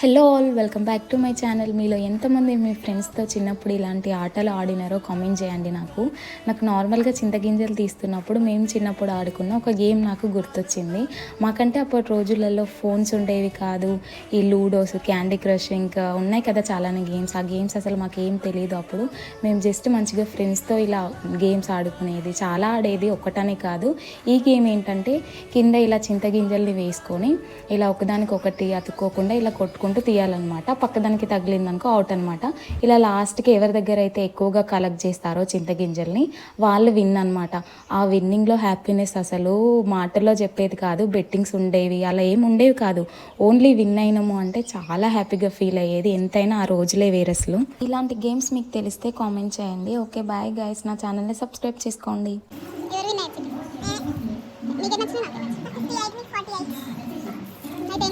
Hello all, welcome back to my channel. మీలో ఎంతమంది మీ ఫ్రెండ్స్తో చిన్నప్పుడు ఇలాంటి ఆటలు ఆడినారో కామెంట్ చేయండి. నాకు నార్మల్గా చింతగింజలు తీస్తున్నప్పుడు మేము చిన్నప్పుడు ఆడుకున్న ఒక గేమ్ నాకు గుర్తొచ్చింది. మాకంటే అప్పటి రోజులలో ఫోన్స్ ఉండేవి కాదు. ఈ లూడోస్, క్యాండీ క్రష్ ఇంకా ఉన్నాయి కదా చాలానే గేమ్స్. ఆ గేమ్స్ అసలు మాకేం తెలియదు. అప్పుడు మేము జస్ట్ మంచిగా ఫ్రెండ్స్తో ఇలా గేమ్స్ ఆడుకునేది, చాలా ఆడేది, ఒక్కటనే కాదు. ఈ గేమ్ ఏంటంటే కింద ఇలా చింతగింజల్ని వేసుకొని ఇలా ఒకదానికొకటి అతుక్కోకుండా ఇలా కొట్టుకుంటూ తీయాలన్నమాట. పక్కదానికి తగిలిందనుకో అవుట్ అనమాట. ఇలా లాస్ట్కి ఎవరి దగ్గర అయితే ఎక్కువగా కలెక్ట్ చేస్తారో చింతగింజల్ని వాళ్ళు విన్ అనమాట. ఆ విన్నింగ్లో హ్యాపీనెస్ అసలు మాటల్లో చెప్పేది కాదు. బెట్టింగ్స్ ఉండేవి, అలా ఏమి ఉండేవి కాదు. ఓన్లీ విన్ అయినాము అంటే చాలా హ్యాపీగా ఫీల్ అయ్యేది. ఎంతైనా ఆ రోజులే వేరసలు. ఇలాంటి గేమ్స్ మీకు తెలిస్తే కామెంట్ చేయండి. Okay, bye guys. నా ఛానల్ని సబ్స్క్రైబ్ చేసుకోండి. మీకు నచ్చింది, నాకు నచ్చింది. 58 మీకు 48 అయితే